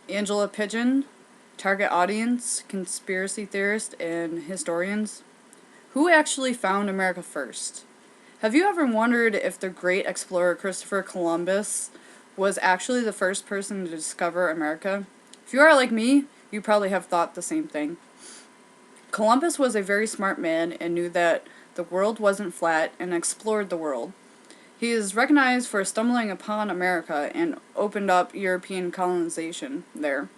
Angela Pigeon, target audience, conspiracy theorists, and historians. Who actually found America first? Have you ever wondered if the great explorer Christopher Columbus was actually the first person to discover America? If you are like me, you probably have thought the same thing. Columbus was a very smart man and knew that the world wasn't flat and explored the world. He is recognized for stumbling upon America and opened up European colonization there.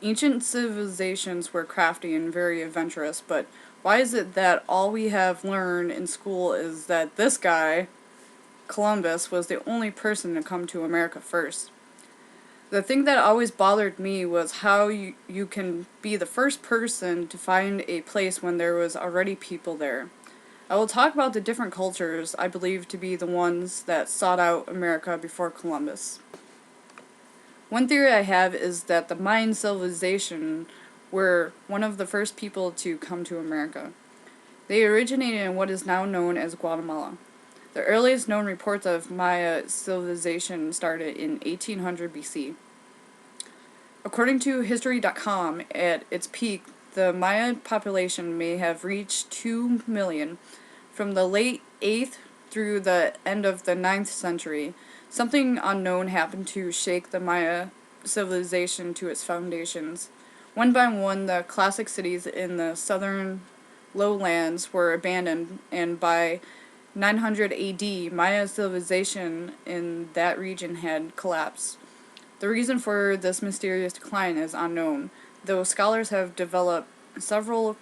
Ancient civilizations were crafty and very adventurous, but why is it that all we have learned in school is that this guy, Columbus, was the only person to come to America first? The thing that always bothered me was how you can be the first person to find a place when there was already people there. I will talk about the different cultures I believe to be the ones that sought out America before Columbus. One theory I have is that the Mayan civilization were one of the first people to come to America. They originated in what is now known as Guatemala. The earliest known reports of Maya civilization started in 1800 BC. According to History.com, at its peak, the Maya population may have reached 2 million. From the late 8th through the end of the 9th century, something unknown happened to shake the Maya civilization to its foundations. One by one, the classic cities in the southern lowlands were abandoned, and by 900 AD, Maya civilization in that region had collapsed. The reason for this mysterious decline is unknown, though scholars have developed several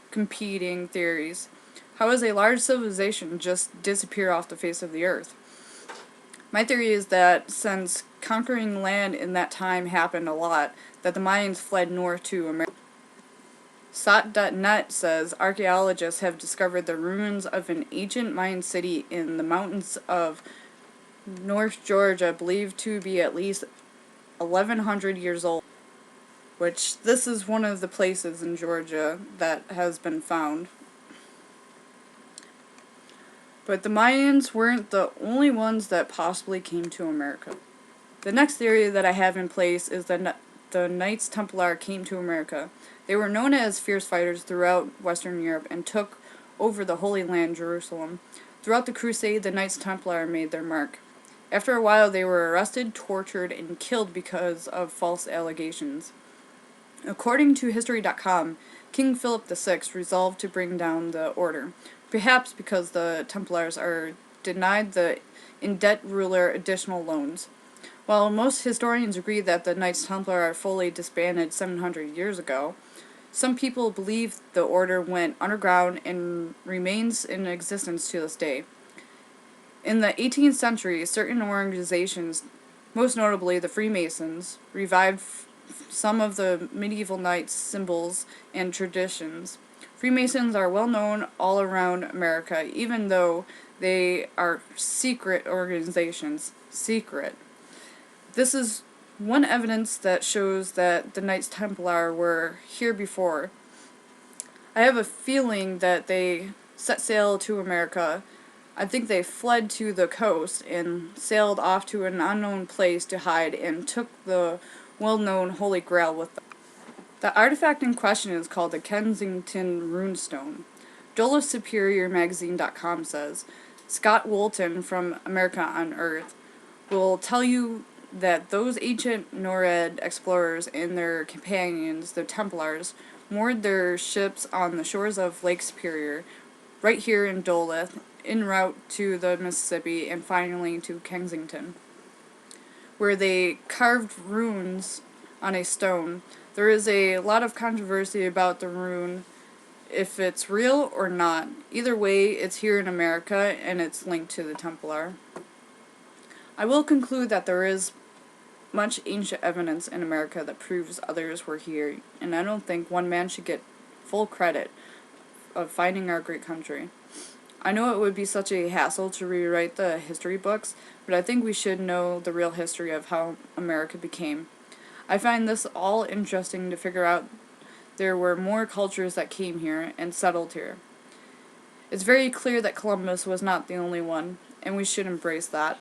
competing theories. How does a large civilization just disappear off the face of the earth? My theory is that since conquering land in that time happened a lot, that the Mayans fled north to America. SOT.net says archaeologists have discovered the ruins of an ancient Mayan city in the mountains of North Georgia, believed to be at least 1100 years old, which this is one of the places in Georgia that has been found. But the Mayans weren't the only ones that possibly came to America. The next theory that I have in place is that the Knights Templar came to America. They were known as fierce fighters throughout Western Europe and took over the Holy Land, Jerusalem. Throughout the Crusade, the Knights Templar made their mark. After a while, they were arrested, tortured, and killed because of false allegations. According to History.com, King Philip VI resolved to bring down the order, perhaps because the Templars are denied the in-debt ruler additional loans. While most historians agree that the Knights Templar are fully disbanded 700 years ago, some people believe the order went underground and remains in existence to this day. In the 18th century, certain organizations, most notably the Freemasons, revived some of the medieval knights' symbols and traditions. Freemasons are well known all around America, even though they are secret organizations. Secret. This is one evidence that shows that the Knights Templar were here before. I have a feeling that they set sail to America. I think they fled to the coast and sailed off to an unknown place to hide and took the well-known Holy Grail with them. The artifact in question is called the Kensington Runestone. DulahSuperiorMagazine.com says, Scott Woolton from America on Earth will tell you that those ancient Norred explorers and their companions, the Templars, moored their ships on the shores of Lake Superior, right here in Dulah, en route to the Mississippi and finally to Kensington, where they carved runes on a stone. There is a lot of controversy about the rune, if it's real or not. Either way, it's here in America and it's linked to the Templar. I will conclude that there is much ancient evidence in America that proves others were here, and I don't think one man should get full credit of finding our great country. I know it would be such a hassle to rewrite the history books, but I think we should know the real history of how America became. I find this all interesting to figure out there were more cultures that came here and settled here. It's very clear that Columbus was not the only one, and we should embrace that.